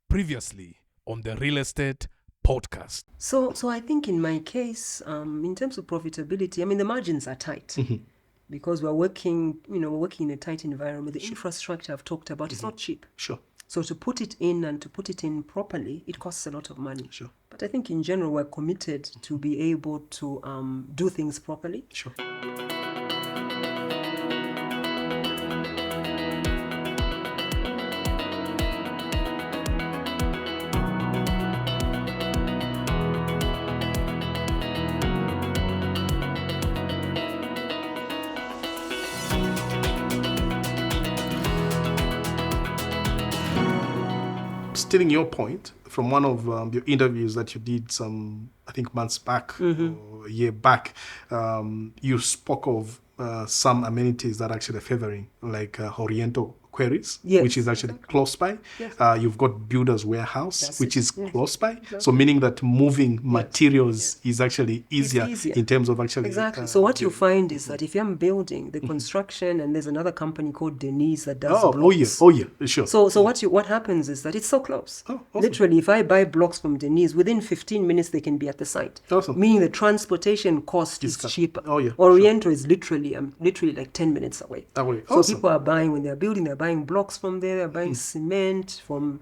Previously on the Real Estate Podcast. So I think in my case, in terms of profitability, I mean, the margins are tight because we're working in a tight environment. The infrastructure I've talked about is not cheap. Sure. So to put it in and to put it in properly, it costs a lot of money. Sure. But I think in general, we're committed to be able to do things properly. Sure. Stealing your point from one of your interviews that you did some, I think, months back, or a year back, you spoke of some amenities that actually are favoring, like Oriental Quarries, Yes, which is actually close by. Yes. You've got Builders Warehouse, That's which it. is Yes. close by. Exactly. So meaning that moving materials is actually easier, easier. in terms of actually... Exactly. So what you find is that if you're building the construction, and there's another company called Denise that does blocks. Oh yeah, sure. So what happens is that it's so close. Oh, awesome. Literally, if I buy blocks from Denise, within 15 minutes they can be at the site. Awesome. Meaning the transportation cost is cheaper. Oh, yeah, Oriental is literally like 10 minutes away. Away. So Awesome. people are buying, when they're building, they're buying blocks from there, they're buying cement from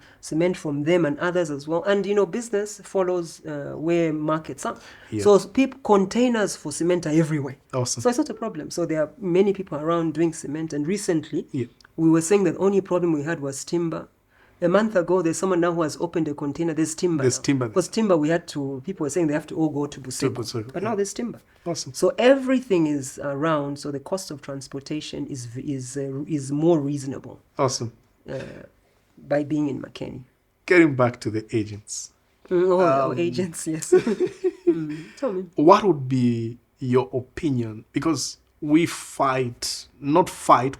them and others as well. And business follows where markets are. Yeah. So containers for cement are everywhere. Awesome. So it's not a problem. So there are many people around doing cement. And recently, Yeah. we were saying that the only problem we had was timber. A month ago, there's someone now who has opened a container. There's timber. There's timber. Because timber, people were saying they have to all go to Buseko. But now there's timber. Awesome. So everything is around. So the cost of transportation is more reasonable Awesome. by being in Makeni. Getting back to the agents. Agents, yes. Tell me. What would be your opinion? Because we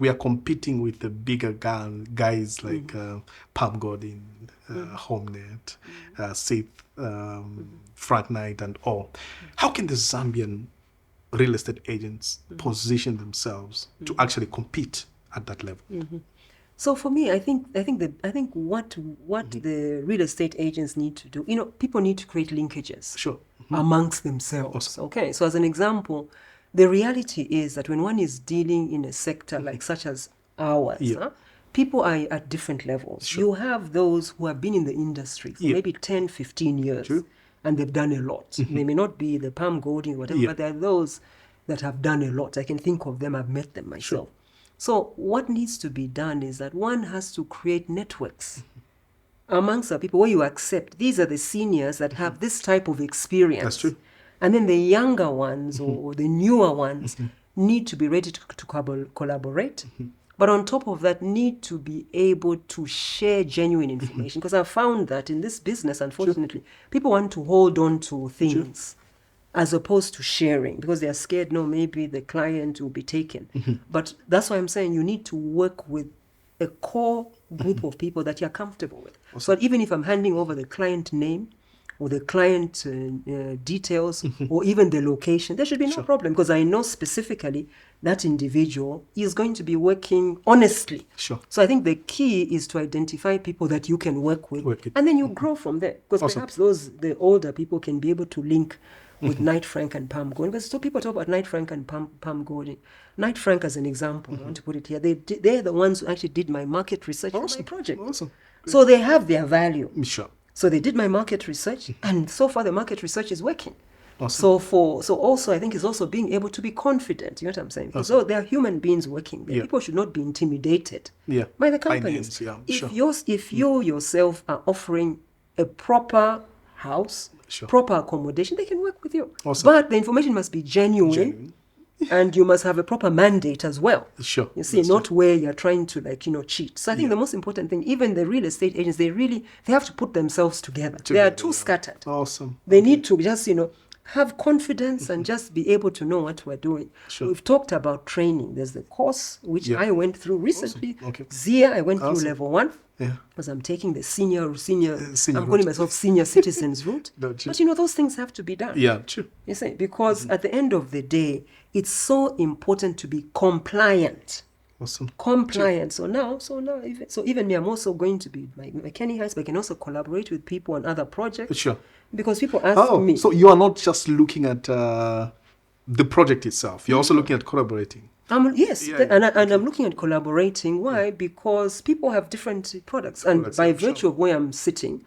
we are competing with the bigger guys like Palm Godin, HomeNet, Sith, Frank Knight and all. How can the Zambian real estate agents position themselves to actually compete at that level? So for me, I think what the real estate agents need to do, people need to create linkages Sure. amongst themselves. Awesome. Okay, so as an example, the reality is that when one is dealing in a sector like such as ours, Yeah. people are at different levels. Sure. You have those who have been in the industry for maybe 10, 15 years, True. and they've done a lot. They may not be the Palm Golding or whatever, Yeah. but there are those that have done a lot. I can think of them. I've met them myself. So what needs to be done is that one has to create networks amongst the people where you accept these are the seniors that have this type of experience. That's true. And then the younger ones or the newer ones need to be ready to collaborate. But on top of that, need to be able to share genuine information. Because I've found that in this business, unfortunately, people want to hold on to things as opposed to sharing because they are scared, no, maybe the client will be taken. But that's why I'm saying you need to work with a core group of people that you're comfortable with. So that even if I'm handing over the client name or the client details or even the location, there should be no problem because I know specifically that individual is going to be working honestly. Sure. So I think the key is to identify people that you can work with, and then you grow from there. Because perhaps the older people can be able to link with Knight Frank and Palm Golding. Because so people talk about Knight Frank and Palm Golding. Knight Frank, as an example, I want to put it here. They're the ones who actually did my market research for my project. Awesome. So they have their value. Sure. So they did my market research, and so far the market research is working. Awesome. So also I think it's also being able to be confident. You know what I'm saying? So there are human beings working there. Yeah. People should not be intimidated by the companies. Finance, If you yourself are offering a proper house, proper accommodation, they can work with you. Awesome. But the information must be genuine. And you must have a proper mandate as well. Sure. You see, not where you're trying to cheat. So I think the most important thing, even the real estate agents, they have to put themselves together. They are too scattered. Awesome. They need to just, have confidence and just be able to know what we're doing. Sure. We've talked about training. There's the course, which I went through recently. Awesome. Okay. Zia, I went through level 1. Yeah. Because I'm taking the senior I'm route. calling myself senior citizens route. No, true. But those things have to be done. Yeah, true. You see, because at the end of the day, it's so important to be compliant Awesome. compliant. So now, even me, I'm also going to be my Makeni Heights, but I can also collaborate with people on other projects. Sure. Because people ask me. So you are not just looking at the project itself. You're also looking at collaborating. I'm looking at collaborating. Why? Because people have different products, and by virtue of where I'm sitting,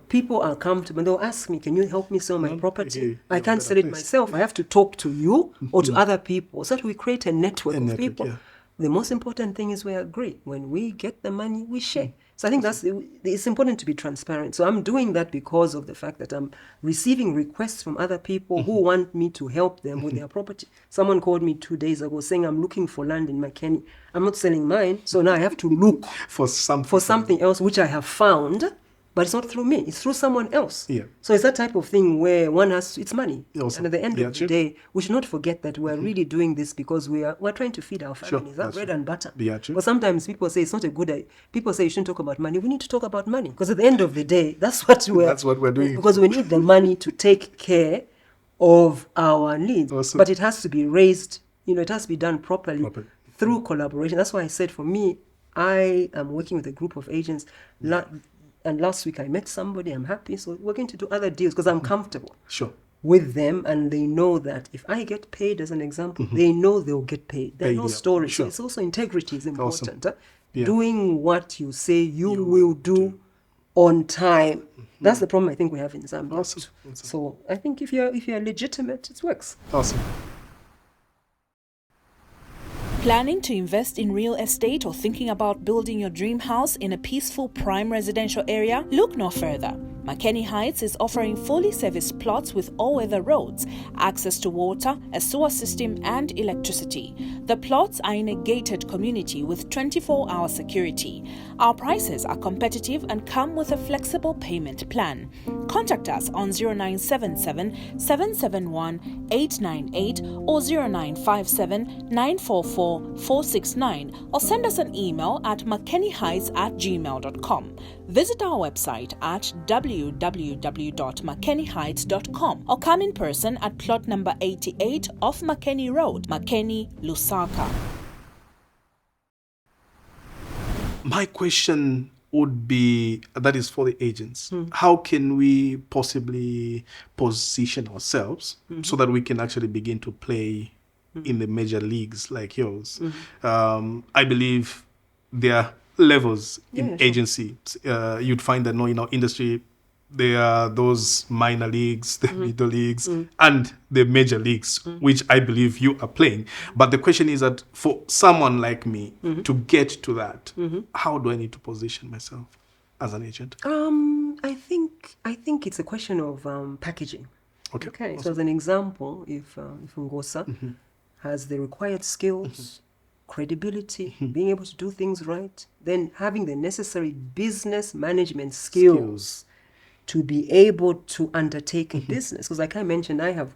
people are comfortable. They'll ask me, "Can you help me sell my property?" I can't sell it myself. I have to talk to you or to other people, so that we create a network of people. Yeah. The most important thing is we agree. When we get the money, we share. So I think it's important to be transparent. So I'm doing that because of the fact that I'm receiving requests from other people who want me to help them with their property. Someone called me 2 days ago saying, I'm looking for land in Makeni. I'm not selling mine, so now I have to look for something else, which I have found. But it's not through me, it's through someone else. Yeah. So it's that type of thing where one has to, it's money. Awesome. And at the end of the day, we should not forget that we're really doing this because we're trying to feed our families. That's bread and butter. Yeah, true. But sometimes people say it's not a good idea. People say you shouldn't talk about money. We need to talk about money because at the end of the day, that's what we're doing. Because we need the money to take care of our needs. Awesome. But it has to be raised, it has to be done properly. Through collaboration. That's why I said for me, I am working with a group of agents. And last week I met somebody, I'm happy. So we're going to do other deals because I'm comfortable with them. And they know that if I get paid, as an example, they know they'll get paid. There are no stories. So it's also integrity is important. Awesome. Doing what you say you will do on time. That's the problem I think we have in Zambia. Awesome. So I think if you're legitimate, it works. Awesome. Planning to invest in real estate or thinking about building your dream house in a peaceful prime residential area? Look no further. Makeni Heights is offering fully serviced plots with all-weather roads, access to water, a sewer system and electricity. The plots are in a gated community with 24-hour security. Our prices are competitive and come with a flexible payment plan. Contact us on 0977 771 898 or 0957 944 469 or send us an email at makeniHeights@gmail.com. Visit our website at www.makeniHeights.com or come in person at plot number 88 off Makeni Road, Makeni, Lusaka. My question would be, that is for the agents. How can we possibly position ourselves so that we can actually begin to play in the major leagues like yours? I believe there are levels in agency. You'd find that in our industry, there are those minor leagues, the middle leagues, and the major leagues, which I believe you are playing. But the question is that for someone like me to get to that, how do I need to position myself as an agent? I think it's a question of packaging. Okay. Awesome. So as an example, if Ngosa has the required skills, credibility, being able to do things right, then having the necessary business management skills to be able to undertake a business. Because like I mentioned, I have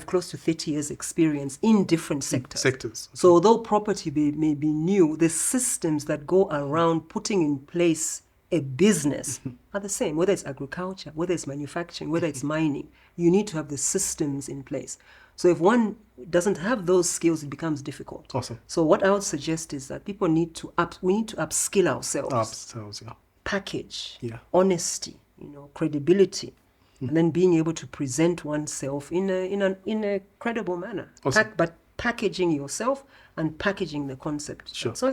close to 30 years experience in different sectors. So although property may be new, the systems that go around putting in place a business are the same, whether it's agriculture, whether it's manufacturing, whether it's mining. You need to have the systems in place. So if one doesn't have those skills, it becomes difficult. Awesome. So what I would suggest is that people need to upskill ourselves. Package, honesty, credibility, and then being able to present oneself in a credible manner. Awesome. But packaging yourself and packaging the concept. Sure. So I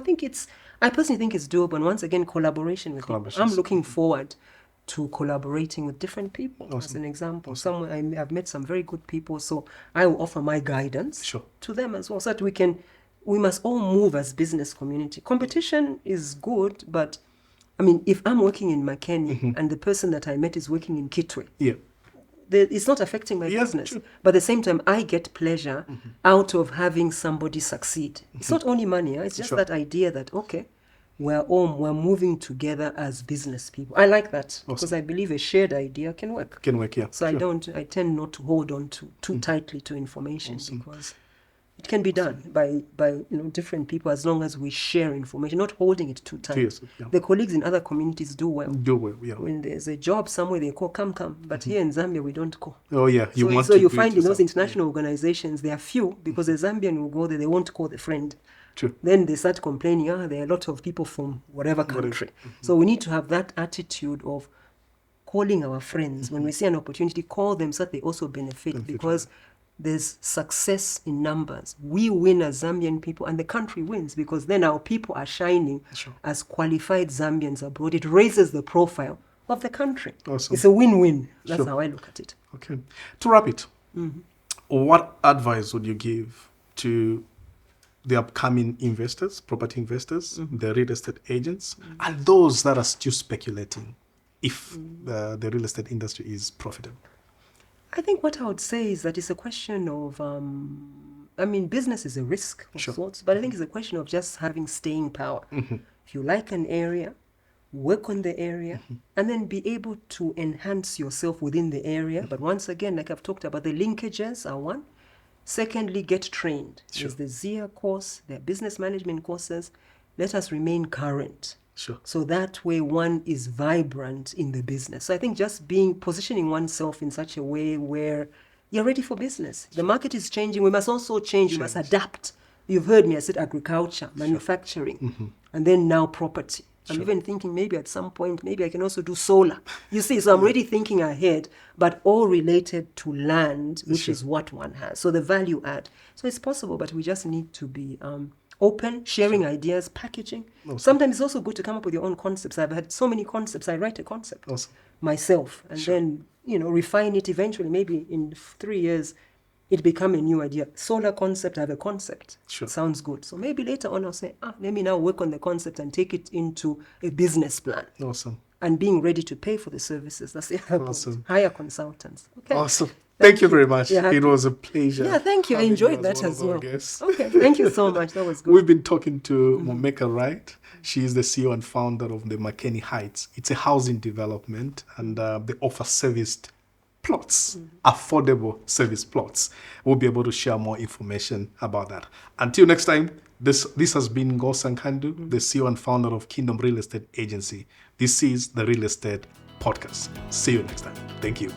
personally think it's doable. And once again, collaboration with people. I'm looking forward to collaborating with different people. Awesome. As an example. Awesome. I've met some very good people, so I will offer my guidance to them as well, so that we must all move as business community. Competition is good, but I mean, if I'm working in Makeni and the person that I met is working in Kitwe, it's not affecting my business. True. But at the same time, I get pleasure out of having somebody succeed. It's not only money. It's just that idea that, okay, we're moving together as business people. I like that because I believe a shared idea can work. So I tend not to hold on too tightly to information because it can be done by different people as long as we share information, not holding it too tight. The colleagues in other communities do well. When there's a job somewhere, they call, come. But here in Zambia, we don't call. So you find in those international organizations, there are few because the Zambian will go there, they won't call the friend. True. Then they start complaining, there are a lot of people from whatever country. So we need to have that attitude of calling our friends. When we see an opportunity, call them so that they also benefit, because there's success in numbers. We win as Zambian people, and the country wins, because then our people are shining as qualified Zambians abroad. It raises the profile of the country. Awesome. It's a win-win. That's how I look at it. Okay. To wrap it, what advice would you give to the upcoming investors, property investors, the real estate agents, and those that are still speculating if the real estate industry is profitable? I think what I would say is that it's a question of, business is a risk of sorts, but I think it's a question of just having staying power. If you like an area, work on the area, and then be able to enhance yourself within the area. But once again, like I've talked about, the linkages are one. Secondly, get trained. There's the ZIA course, there are business management courses. Let us remain current. So that way one is vibrant in the business. So I think just positioning oneself in such a way where you're ready for business. The market is changing. We must also change. We must adapt. You've heard me, I said agriculture, manufacturing, and then now property. I'm even thinking maybe at some point, maybe I can also do solar. You see, so I'm already thinking ahead, but all related to land, which is what one has. So the value add. So it's possible, but we just need to be open, sharing ideas, packaging. Sometimes it's also good to come up with your own concepts. I've had so many concepts. I write a concept myself, and then refine it eventually. Maybe in 3 years, it become a new idea. Solar concept, I have a concept. Sounds good. So maybe later on I'll say, let me now work on the concept and take it into a business plan. Awesome. And being ready to pay for the services. That's the other point. Hire consultants. Okay. Awesome. Thank you very much. Yeah, it was a pleasure. Yeah, thank you. I enjoyed that as well. Okay, thank you so much. That was good. We've been talking to Mumeka Wright. She is the CEO and founder of the Makeni Heights. It's a housing development, and they offer serviced plots, affordable service plots. We'll be able to share more information about that. Until next time, this has been Ngo Sankandu, the CEO and founder of Kingdom Real Estate Agency. This is the Real Estate Podcast. See you next time. Thank you.